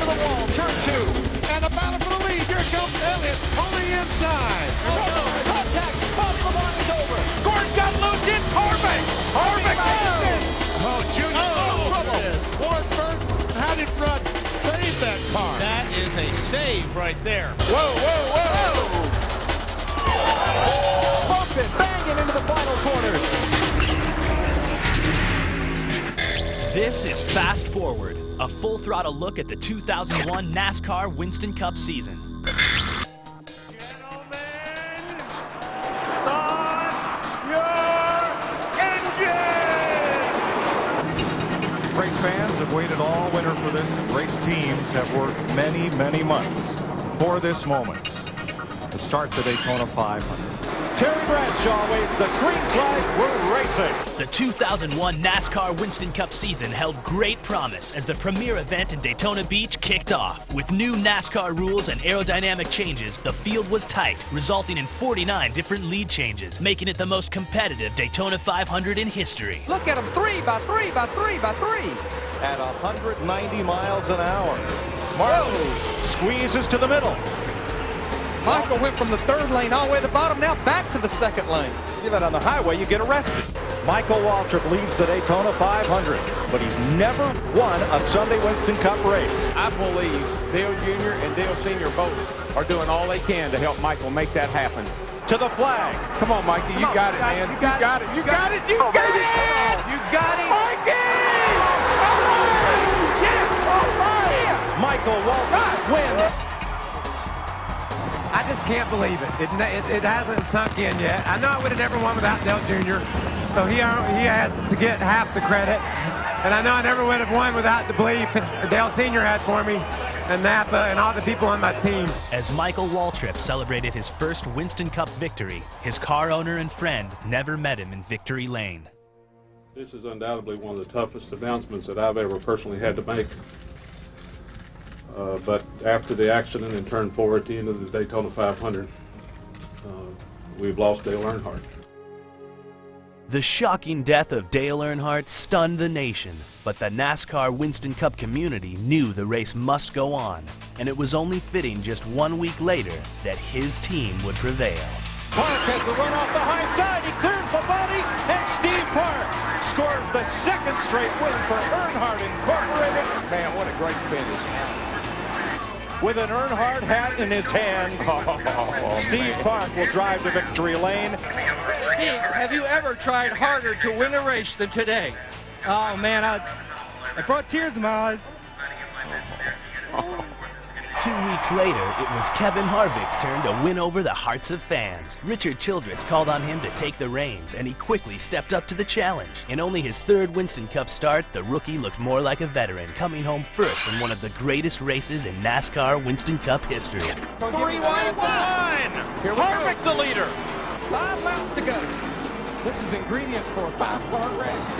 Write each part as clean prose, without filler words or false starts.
the wall, turn 2, and a battle for the lead. Here comes Elliott on the inside. Contact, off the line is over. Gordon got loose, it's Harvick. Harvick makes it. Oh, Junior, trouble. Ward Burton out in front, saved that car. That is a save right there. Whoa, whoa, whoa. Bumping, banging into the final corners. This is Fast Forward, a full-throttle look at the 2001 NASCAR Winston Cup season. Race fans have waited all winter for this. Race teams have worked many, many months for this moment. To start the Daytona 500. Terry Bradshaw waves the green flag. We're racing. The 2001 NASCAR Winston Cup season held great promise as the premier event in Daytona Beach kicked off. With new NASCAR rules and aerodynamic changes, the field was tight, resulting in 49 different lead changes, making it the most competitive Daytona 500 in history. Look at them, 3 by 3 by 3 by 3. At 190 miles an hour. Martin squeezes to the middle. Michael went from the third lane all the way to the bottom, now back to the second lane. Do that on the highway, you get arrested. Michael Waltrip leads the Daytona 500, but he's never won a Sunday Winston Cup race. I believe Dale Jr. and Dale Sr. both are doing all they can to help Michael make that happen. To the flag. Come on, Mikey, you got it, man. You got it. You got it. You got it. You got it. Mikey! Yes! All right! Michael Waltrip wins. I just can't believe it. It hasn't sunk in yet. I know I would have never won without Dale Jr., so he has to get half the credit. And I know I never would have won without the belief that Dale Sr. had for me, and Napa, and all the people on my team. As Michael Waltrip celebrated his first Winston Cup victory, his car owner and friend never met him in victory lane. This is undoubtedly one of the toughest announcements that I've ever personally had to make. But after the accident in turn 4 at the end of the Daytona 500, we've lost Dale Earnhardt. The shocking death of Dale Earnhardt stunned the nation, but the NASCAR Winston Cup community knew the race must go on, and it was only fitting just 1 week later that his team would prevail. Park has the run off the high side. He clears the body, and Steve Park scores the second straight win for Earnhardt Incorporated. Man, what a great finish. With an Earnhardt hat in his hand, Steve Park will drive to victory lane. Steve, have you ever tried harder to win a race than today? Oh, man, I brought tears to my eyes. 2 weeks later, it was Kevin Harvick's turn to win over the hearts of fans. Richard Childress called on him to take the reins, and he quickly stepped up to the challenge. In only his third Winston Cup start, the rookie looked more like a veteran, coming home first in one of the greatest races in NASCAR Winston Cup history. 3 wide line. Harvick the leader. 5 laps to go. This is ingredients for a 5-car race.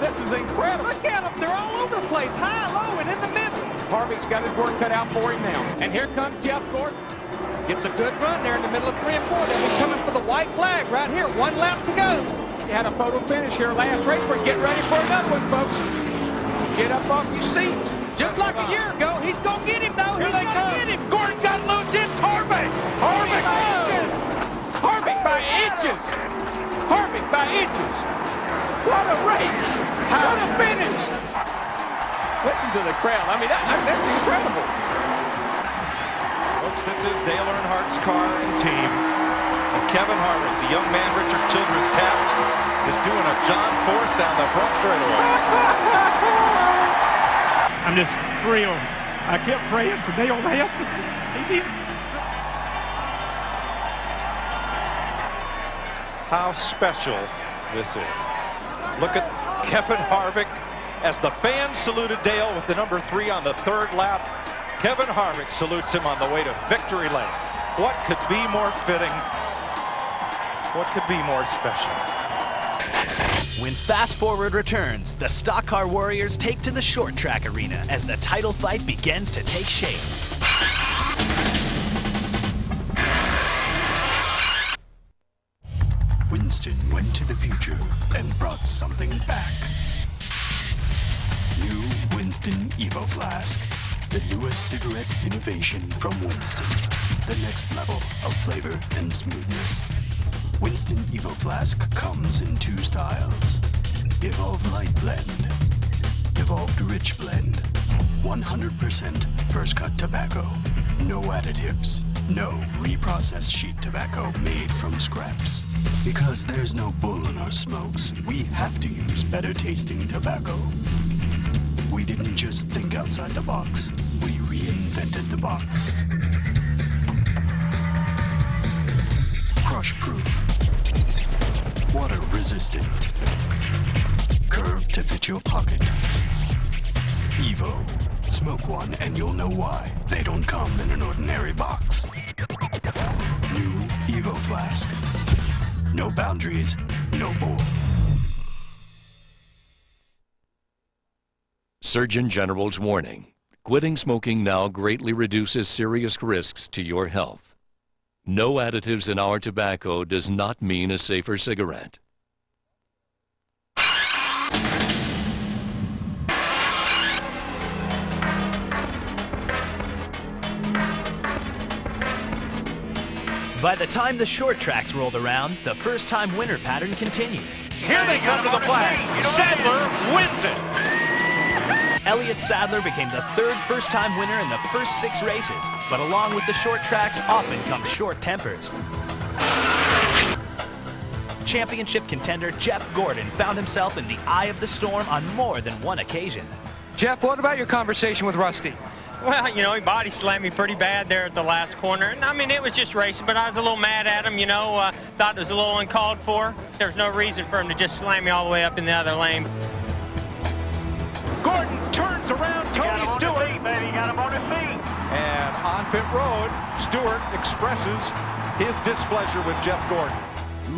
This is incredible. Look at them. They're all over the place. High, low, and in the middle. Harvick's got his work cut out for him now. And here comes Jeff Gordon. Gets a good run there in the middle of 3 and 4. They'll be coming for the white flag right here. 1 lap to go. You had a photo finish here last race. We're getting ready for another one, folks. Get up off your seats. Just like a year ago. He's going to get him, though. Here He's they going to come. get him. Gordon got loose, it's Harvick. Harvick by inches. Harvick by inches. Harvick by inches. What a race. What a finish. Listen to the crowd. I mean, that's incredible. Folks, this is Dale Earnhardt's car and team. And Kevin Harvick, the young man Richard Childress tapped, is doing a John Force down the front straightaway. I'm just thrilled. I kept praying for Dale to help us. He did. How special this is. Look at Kevin Harvick as the fans saluted Dale with the number 3 on the 3rd lap. Kevin Harvick salutes him on the way to victory lane. What could be more fitting? What could be more special? When Fast Forward returns, the Stock Car Warriors take to the short track arena as the title fight begins to take shape. Winston went to the future and brought something back. New Winston Evo Flask. the newest cigarette innovation from Winston. The next level of flavor and smoothness. Winston Evo Flask comes in 2 styles. Evolved Light Blend. Evolved Rich Blend. 100% first cut tobacco. No additives. No reprocessed sheet tobacco made from scraps. Because there's no bull in our smokes, we have to use better tasting tobacco. We didn't just think outside the box, we reinvented the box. Crush proof. Water resistant. Curve to fit your pocket. Evo. Smoke one and you'll know why they don't come in an ordinary box. New Evo Flask. No boundaries, no bull. Surgeon General's warning. Quitting smoking now greatly reduces serious risks to your health. No additives in our tobacco does not mean a safer cigarette. By the time the short tracks rolled around, the first-time winner pattern continued. Here they come to the flag. Sadler wins it. Elliott Sadler became the 3rd first-time winner in the first 6 races, but along with the short tracks often come short tempers. Championship contender Jeff Gordon found himself in the eye of the storm on more than one occasion. Jeff, what about your conversation with Rusty? Well, you know, he body slammed me pretty bad there at the last corner. And I mean, it was just racing, but I was a little mad at him, you know. Thought it was a little uncalled for. There's no reason for him to just slam me all the way up in the other lane. Gordon turns around Tony Stewart. He got him on his feet. And on pit road, Stewart expresses his displeasure with Jeff Gordon.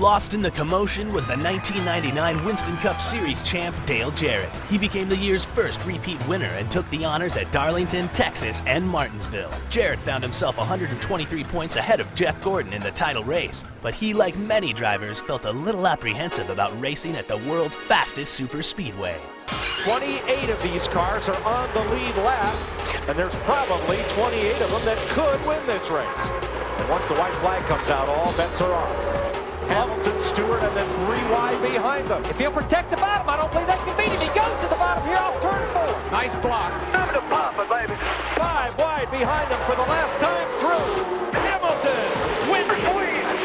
Lost in the commotion was the 1999 Winston Cup Series champ Dale Jarrett. He became the year's first repeat winner and took the honors at Darlington, Texas, and Martinsville. Jarrett found himself 123 points ahead of Jeff Gordon in the title race, but he, like many drivers, felt a little apprehensive about racing at the world's fastest super speedway. 28 of these cars are on the lead lap, and there's probably 28 of them that could win this race. And once the white flag comes out, all bets are off. Hamilton, Stewart, and then 3 wide behind them. If he'll protect the bottom, I don't believe that can beat him. He goes to the bottom here off turn 4. Nice block. Time to pop it, baby. 5 wide behind them for the last time through. Hamilton wins it.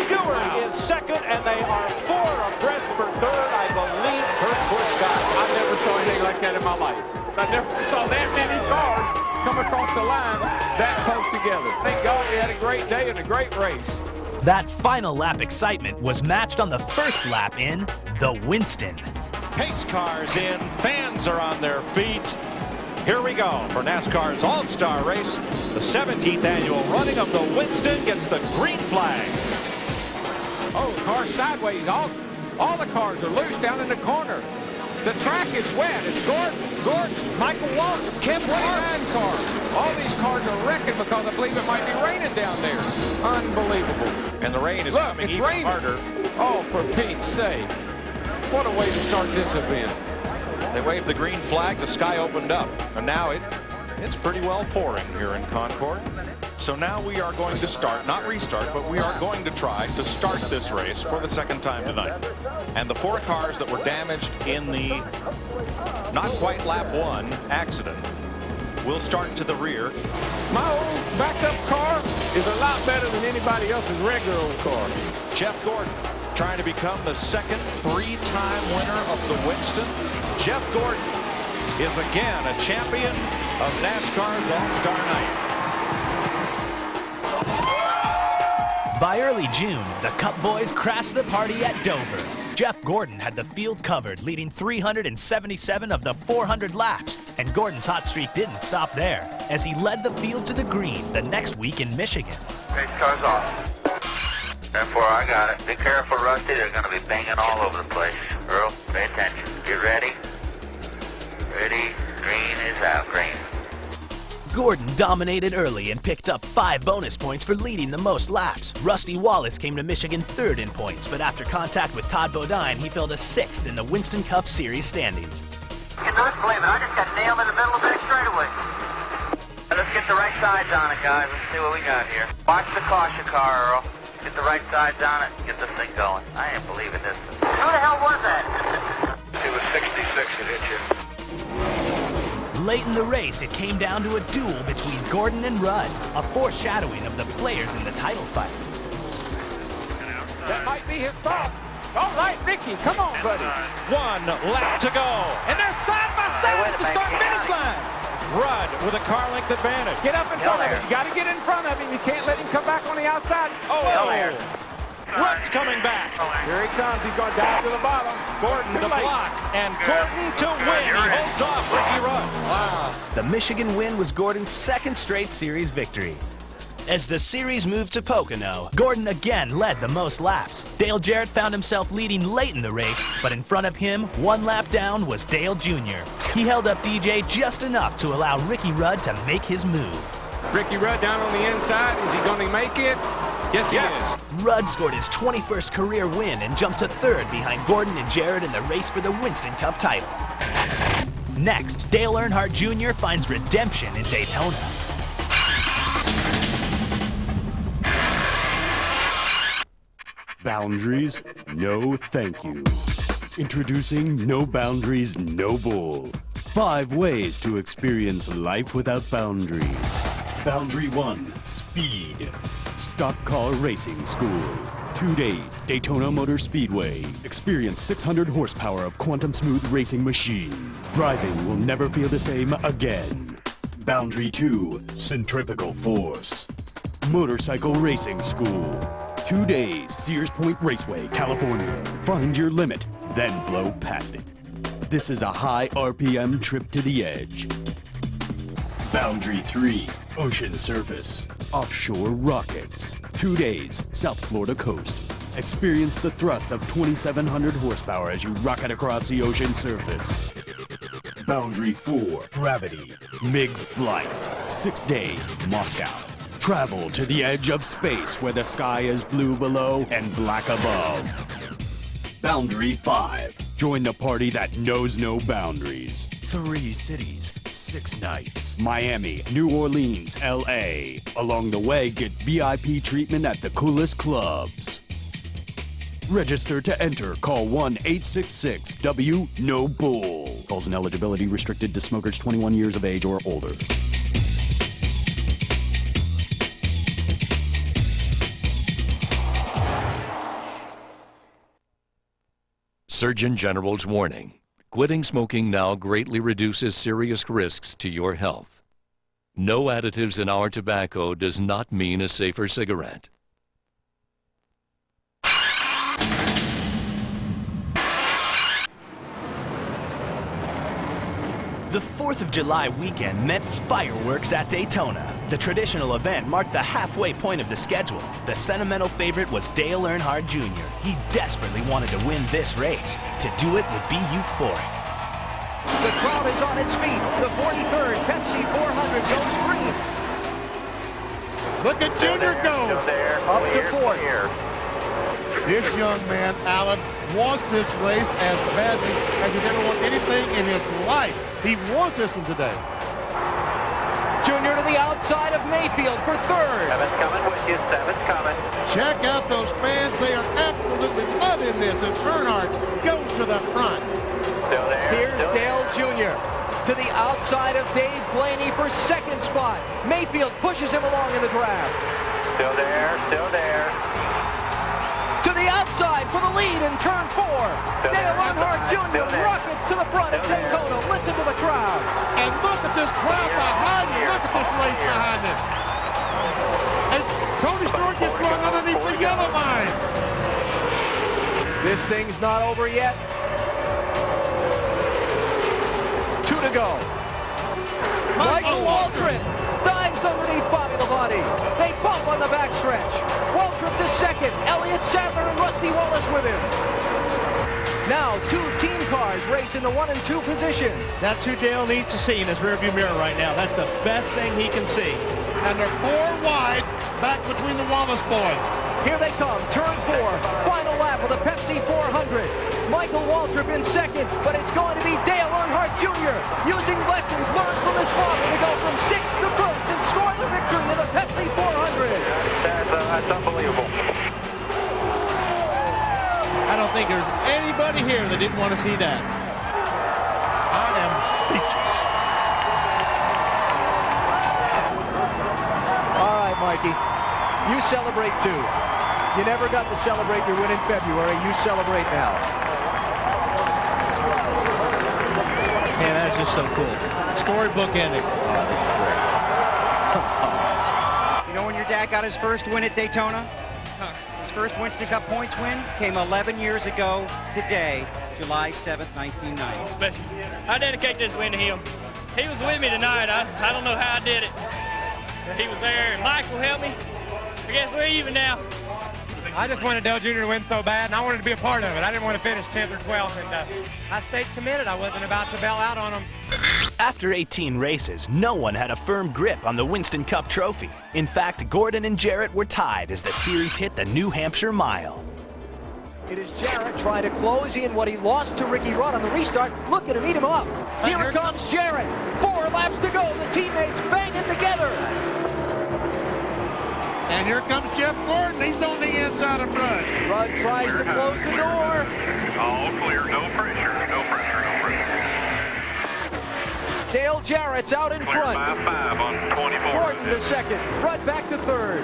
Stewart is second, and they are 4 abreast for third. I believe Kurt Busch got it. I never saw anything like that in my life. I never saw that many cars come across the line that close together. Thank God we had a great day and a great race. That final lap excitement was matched on the first lap in the Winston. Pace cars in, fans are on their feet. Here we go for NASCAR's All-Star Race. The 17th annual running of the Winston gets the green flag. Oh, the car's sideways. All the cars are loose down in the corner. The track is wet. It's Gordon, Michael Walsh, Kevin 29 car. All these cars are wrecking because I believe it might be raining down there. Unbelievable. And the rain is coming even harder. Oh, for Pete's sake. What a way to start this event. They waved the green flag, the sky opened up, and now it's pretty well pouring here in Concord. So now we are going to start, not restart, but we are going to try to start this race for the second time tonight. And the 4 cars that were damaged in the not quite lap 1 accident will start to the rear. My old backup car is a lot better than anybody else's regular old car. Jeff Gordon trying to become the second 3-time winner of the Winston. Jeff Gordon is again a champion of NASCAR's All-Star Night. By early June, the Cup boys crashed the party at Dover. Jeff Gordon had the field covered, leading 377 of the 400 laps, and Gordon's hot streak didn't stop there, as he led the field to the green the next week in Michigan. Pace car's off. Therefore, I got it. Be careful, Rusty. They're going to be banging all over the place. Earl, pay attention. Get ready. Ready. Green is out. Green. Gordon dominated early and picked up 5 bonus points for leading the most laps. Rusty Wallace came to Michigan 3rd in points, but after contact with Todd Bodine, he fell to 6th in the Winston Cup Series standings. You can believe it. I just got nailed in the middle of that straightaway. let's get the right sides on it, guys. Let's see what we got here. Watch the caution car, Earl. Get the right sides on it. Get this thing going. I ain't believing this. Who the hell was that? It was 66 that hit you. Late in the race, it came down to a duel between Gordon and Rudd, a foreshadowing of the players in the title fight. That might be his fault. All right, Ricky, come on, buddy. 1 lap to go. And they're side by side at the start-finish line. Rudd with a car length advantage. Get up in front of him. You got to get in front of him. You can't let him come back on the outside. Oh, Rudd's coming back. Here he comes. He's going down to the bottom. Gordon to block, and Gordon to win. He holds off Ricky Rudd. Wow. The Michigan win was Gordon's second straight series victory. As the series moved to Pocono, Gordon again led the most laps. Dale Jarrett found himself leading late in the race, but in front of him, 1 lap down, was Dale Jr. He held up DJ just enough to allow Ricky Rudd to make his move. Ricky Rudd down on the inside. Is he going to make it? Yes, he is. Rudd scored his 21st career win and jumped to 3rd behind Gordon and Jarrett in the race for the Winston Cup title. Next, Dale Earnhardt Jr. finds redemption in Daytona. Boundaries? No thank you. Introducing No Boundaries, No Bull. 5 ways to experience life without boundaries. Boundary 1, speed. Stock Car Racing School. 2 days, Daytona Motor Speedway. Experience 600 horsepower of quantum smooth racing machine. Driving will never feel the same again. Boundary 2, centrifugal force. Motorcycle Racing School. 2 days, Sears Point Raceway, California. Find your limit, then blow past it. This is a high RPM trip to the edge. Boundary 3, ocean surface. Offshore rockets. 2 days, South Florida coast. Experience the thrust of 2,700 horsepower as you rocket across the ocean surface. Boundary 4, gravity. MiG flight. 6 days, Moscow. Travel to the edge of space where the sky is blue below and black above. Boundary 5. Join the party that knows no boundaries. 3 cities, 6 nights. Miami, New Orleans, LA. Along the way, get VIP treatment at the coolest clubs. Register to enter. Call 1-866-W-NO-BULL. Calls and eligibility restricted to smokers 21 years of age or older. Surgeon General's warning. Quitting smoking now greatly reduces serious risks to your health. No additives in our tobacco does not mean a safer cigarette. The 4th of July weekend meant fireworks at Daytona. The traditional event marked the halfway point of the schedule. The sentimental favorite was Dale Earnhardt Jr. He desperately wanted to win this race. To do it would be euphoric. The crowd is on its feet. The 43rd Pepsi 400 goes green. Look at Junior go. Up to 4th. This young man, Alan, wants this race as badly as he's ever won anything in his life. He wants this one today. Junior to the outside of Mayfield for 3rd. 7's coming with you. 7's coming. Check out those fans. They are absolutely loving this. And Earnhardt goes to the front. Still there. Here's Dale Jr. to the outside of Dave Blaney for 2nd spot. Mayfield pushes him along in the draft. Still there. Still there. To the outside for the lead in turn 4. Dale Earnhardt Jr. rockets to the front of Daytona. Listen to the crowd. And look at this crowd behind him. Look at this race behind him. And Tony Stewart gets run underneath the yellow line. This thing's not over yet. 2 to go. Michael Waltrip dives underneath Bobby Labonte. They bump on the backstretch. Waltrip to 2nd. Elliott Sadler and Rusty Wallace with him. Now 2 team cars race in the 1 and 2 positions. That's who Dale needs to see in his rearview mirror right now. That's the best thing he can see. And they're 4 wide back between the Wallace boys. Here they come, turn 4, final lap of the Pepsi 400. Michael Waltrip in 2nd, but it's going to be Dale Earnhardt Jr. using lessons learned from his father to go from 6th to 1st in think there's anybody here that didn't want to see that. I am speechless. All right, Mikey. You celebrate too. You never got to celebrate your win in February. You celebrate now. Man, that's just so cool. Storybook ending. Oh, this is great. You know when your dad got his first win at Daytona? His first Winston Cup points win came 11 years ago today, July 7th, 1990. Special. I dedicate this win to him. He was with me tonight. I don't know how I did it. But he was there, and Michael helped me. I guess we're even now. I just wanted Dale Jr. to win so bad, and I wanted to be a part of it. I didn't want to finish 10th or 12th, and I stayed committed. I wasn't about to bail out on him. After 18 races, no one had a firm grip on the Winston Cup trophy. In fact, Gordon and Jarrett were tied as the series hit the New Hampshire Mile. It is Jarrett trying to close in what he lost to Ricky Rudd on the restart. Look at him, eat him up. Here comes Jarrett. 4 laps to go. The teammates banging together. And here comes Jeff Gordon. He's on the inside of Rudd. Rudd tries to close the door. All clear, no pressure, no pressure, no pressure. Dale Jarrett's out in Clear front. by 5 on 24. Gordon to second. Rudd back to third.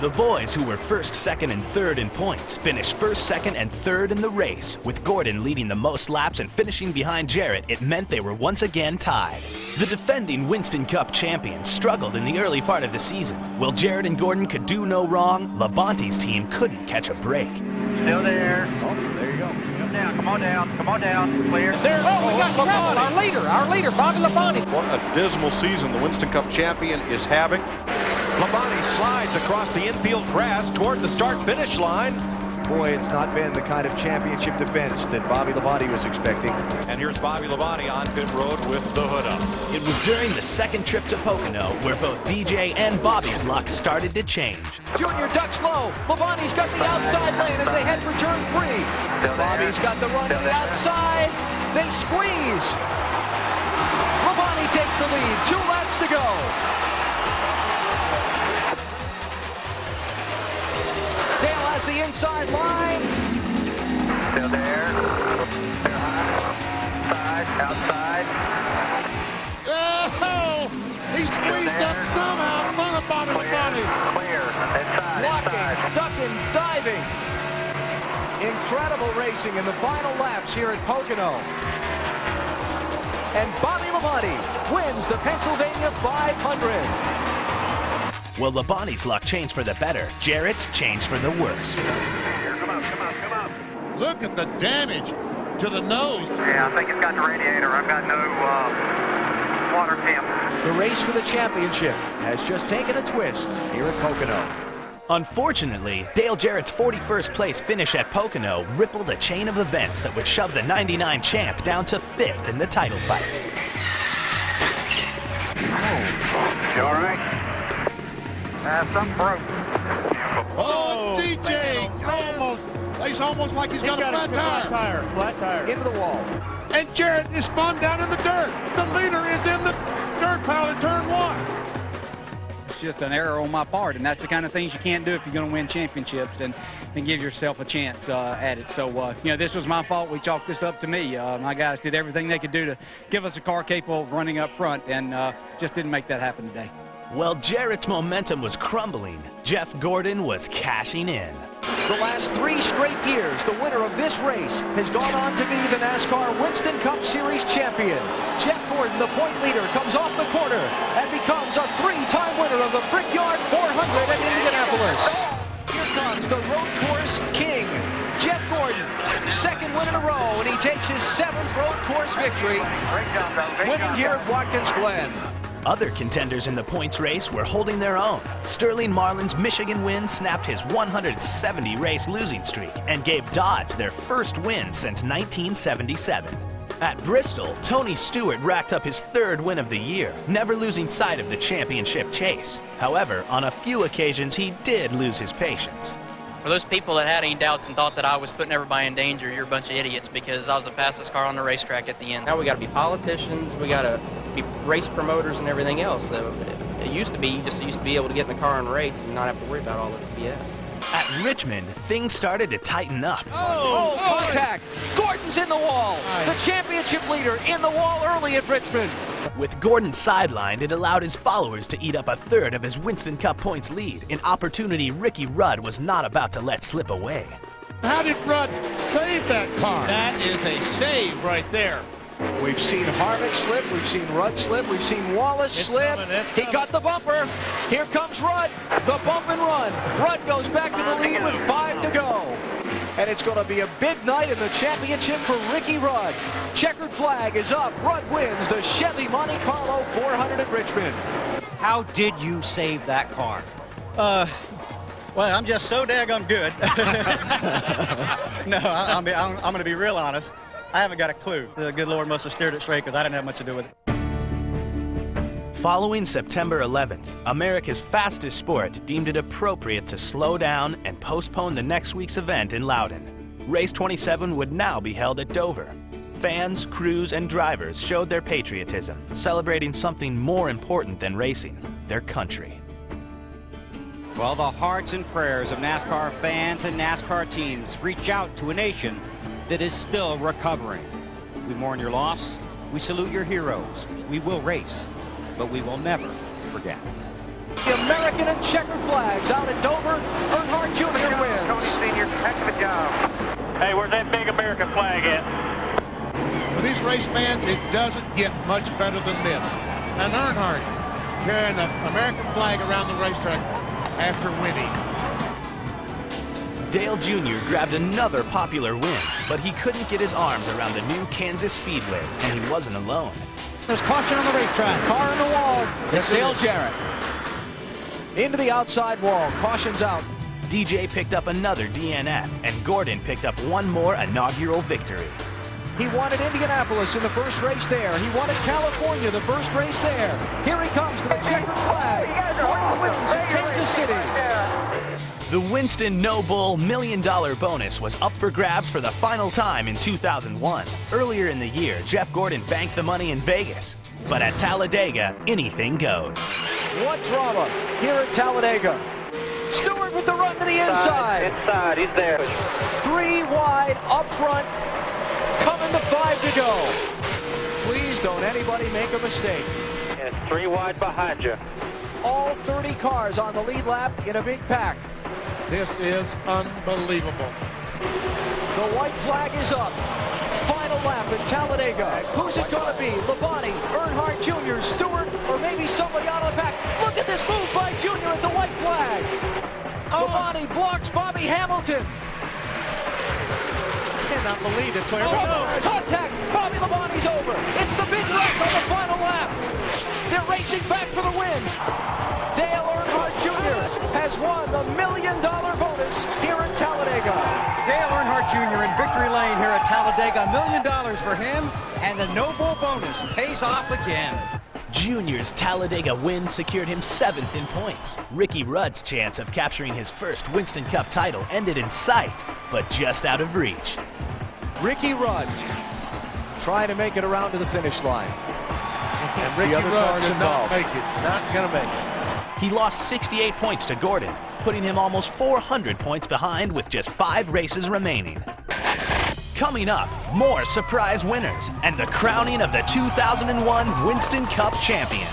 The boys, who were first, second, and third in points, finished first, second, and third in the race. With Gordon leading the most laps and finishing behind Jarrett, it meant they were once again tied. The defending Winston Cup champions struggled in the early part of the season. While Jarrett and Gordon could do no wrong, Labonte's team couldn't catch a break. Still there. Oh, there you go. Come down, come on down, come on down. Clear. There, we got trouble. Our leader, Bobby Labonte. What a dismal season the Winston Cup champion is having. Labonte slides across the infield grass toward the start-finish line. Boy, it's not been the kind of championship defense that Bobby Labonte was expecting. And here's Bobby Labonte on pit road with the hood up. It was during the second trip to Pocono where both DJ and Bobby's luck started to change. Junior ducks low. Labonte's got the outside lane as they head for turn 3. Bobby's got the run to the outside. They squeeze. Labonte takes the lead. 2 laps to go. Dale has the inside line. Still there. They're high. Side, outside. Oh! He squeezed up somehow in front of Bobby Labonte. Clear. Inside, Blocking, inside. ducking, diving. Incredible racing in the final laps here at Pocono. And Bobby Labonte wins the Pennsylvania 500. Well, Labonte's luck changed for the better. Jarrett's changed for the worse. Come on, come on, come on. Look at the damage to the nose. Yeah, I think it's got the radiator. I've got no water temp. The race for the championship has just taken a twist here at Pocono. Unfortunately, Dale Jarrett's 41st place finish at Pocono rippled a chain of events that would shove the '99 champ down to 5th in the title fight. You all right? Something broke. Oh, DJ he's almost like he's got a flat tire. Flat tire. Into the wall. And Jarrett is spun down in the dirt. The leader is in the dirt pile in turn 1. It's just an error on my part, and that's the kind of things you can't do if you're going to win championships and give yourself a chance at it. So, this was my fault. We chalked this up to me. My guys did everything they could do to give us a car capable of running up front, and just didn't make that happen today. Well, Jarrett's momentum was crumbling. Jeff Gordon was cashing in. The last 3 straight years, the winner of this race has gone on to be the NASCAR Winston Cup Series champion. Jeff Gordon, the point leader, comes off the corner and becomes a 3-time winner of the Brickyard 400 at Indianapolis. Here comes the road course king, Jeff Gordon. 2nd win in a row, and he takes his 7th road course victory, winning here at Watkins Glen. Other contenders in the points race were holding their own. Sterling Marlin's Michigan win snapped his 170-race losing streak and gave Dodge their first win since 1977. At Bristol, Tony Stewart racked up his 3rd win of the year, never losing sight of the championship chase. However, on a few occasions, he did lose his patience. For those people that had any doubts and thought that I was putting everybody in danger, you're a bunch of idiots, because I was the fastest car on the racetrack at the end. Now we got to be politicians, we got to be race promoters and everything else. So it used to be, you just used to be able to get in the car and race and not have to worry about all this BS. At Richmond, things started to tighten up. Oh, contact. Gordon's in the wall. The championship leader in the wall early at Richmond. With Gordon sidelined, it allowed his followers to eat up a third of his Winston Cup points lead, an opportunity Ricky Rudd was not about to let slip away. How did Rudd save that car? That is a save right there. We've seen Harvick slip, we've seen Rudd slip, we've seen Wallace slip. He got the bumper. Here comes Rudd, the bump and run. Rudd goes back to the lead with 5 to go. And it's going to be a big night in the championship for Ricky Rudd. Checkered flag is up. Rudd wins the Chevy Monte Carlo 400 at Richmond. How did you save that car? Well, I'm just so daggone good. No, I'm going to be real honest. I haven't got a clue. The good Lord must have steered it straight because I didn't have much to do with it. Following September 11th, America's fastest sport deemed it appropriate to slow down and postpone the next week's event in Loudon. Race 27 would now be held at Dover. Fans, crews, and drivers showed their patriotism, celebrating something more important than racing, their country. Well, the hearts and prayers of NASCAR fans and NASCAR teams reach out to a nation that is still recovering. We mourn your loss. We salute your heroes. We will race, but we will never forget. The American and checkered flags out at Dover. Earnhardt Jr. wins. Tony Sr., heck of a job. Hey, where's that big American flag at? For these race fans, it doesn't get much better than this. And Earnhardt carrying the American flag around the racetrack after winning. Dale Jr. grabbed another popular win, but he couldn't get his arms around the new Kansas Speedway, and he wasn't alone. There's caution on the racetrack. Car in the wall. It's Dale Jarrett. Into the outside wall. Caution's out. DJ picked up another DNF, and Gordon picked up one more inaugural victory. He wanted Indianapolis in the first race there. He wanted California the first race there. Here he comes to the checkered flag. Gordon wins in Kansas City. The Winston No Bull $1 million bonus was up for grabs for the final time in 2001. Earlier in the year, Jeff Gordon banked the money in Vegas. But at Talladega, anything goes. What drama here at Talladega. Stewart with the run to the inside. Inside, he's there. 3 wide up front. Coming to 5 to go. Please don't anybody make a mistake. And 3 wide behind you. All 30 cars on the lead lap in a big pack. This is unbelievable. The white flag is up. Final lap in Talladega. Who's it going to be? Labonte, Earnhardt Jr., Stewart, or maybe somebody out of the pack. Look at this move by Jr. at the white flag. Labonte blocks Bobby Hamilton. Cannot believe it. Contact. Bobby Labonte's over. It's the big wreck on the final lap. They're racing back for the win. Dale Earnhardt Jr. has won the $1 million bonus here at Talladega. Dale Earnhardt Jr. in victory lane here at Talladega. $1 million for him, and the No Bull bonus pays off again. Junior's Talladega win secured him 7th in points. Ricky Rudd's chance of capturing his first Winston Cup title ended in sight, but just out of reach. Ricky Rudd trying to make it around to the finish line. And Ricky Rudd did not make it. Not gonna make it. He lost 68 points to Gordon, putting him almost 400 points behind with just 5 races remaining. Coming up, more surprise winners and the crowning of the 2001 Winston Cup champion.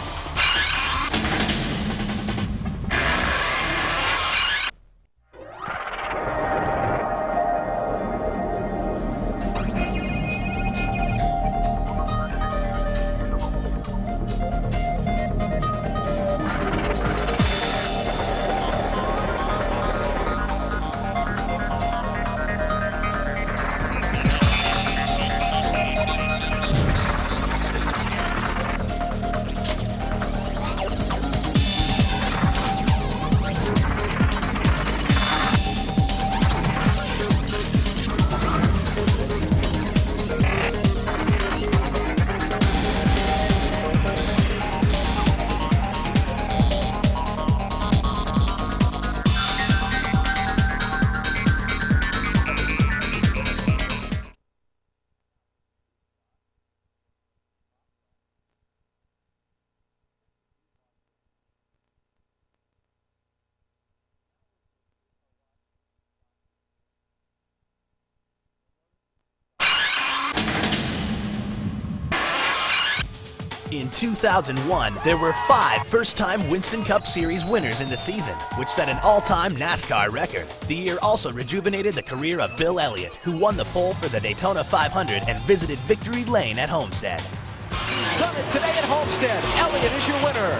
In 2001, there were 5 first-time Winston Cup Series winners in the season, which set an all-time NASCAR record. The year also rejuvenated the career of Bill Elliott, who won the pole for the Daytona 500 and visited Victory Lane at Homestead. He's done it today at Homestead. Elliott is your winner.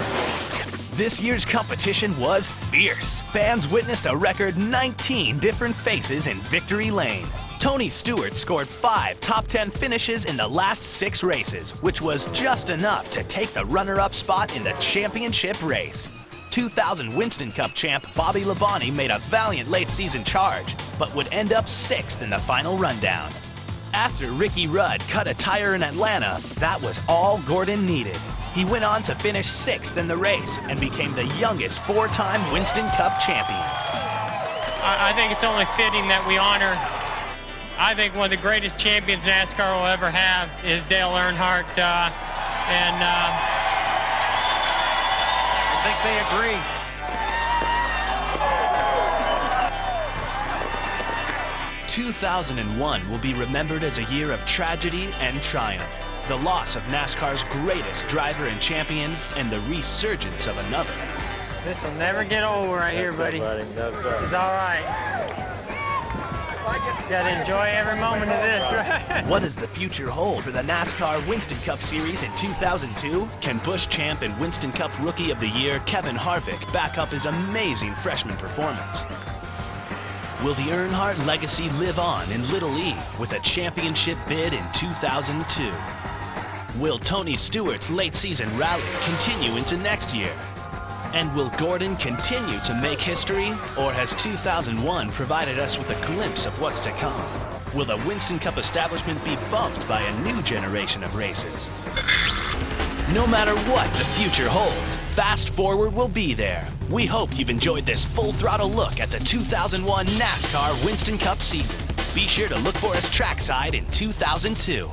This year's competition was fierce. Fans witnessed a record 19 different faces in Victory Lane. Tony Stewart scored 5 top 10 finishes in the last 6 races, which was just enough to take the runner-up spot in the championship race. 2000 Winston Cup champ Bobby Labonte made a valiant late-season charge, but would end up 6th in the final rundown. After Ricky Rudd cut a tire in Atlanta, that was all Gordon needed. He went on to finish 6th in the race and became the youngest 4-time Winston Cup champion. I think it's only fitting that we honor, I think one of the greatest champions NASCAR will ever have is Dale Earnhardt, and I think they agree. "2001 will be remembered as a year of tragedy and triumph. The loss of NASCAR's greatest driver and champion, and the resurgence of another. this will never get old right here, buddy. This is all right. Gotta enjoy every moment of this, right? What does the future hold for the NASCAR Winston Cup Series in 2002? Can Busch champ and Winston Cup Rookie of the Year Kevin Harvick back up his amazing freshman performance? Will the Earnhardt legacy live on in Little E with a championship bid in 2002? Will Tony Stewart's late-season rally continue into next year? And will Gordon continue to make history, or has 2001 provided us with a glimpse of what's to come? Will the Winston Cup establishment be bumped by a new generation of racers? No matter what the future holds, Fast Forward will be there. We hope you've enjoyed this full-throttle look at the 2001 NASCAR Winston Cup season. Be sure to look for us trackside in 2002.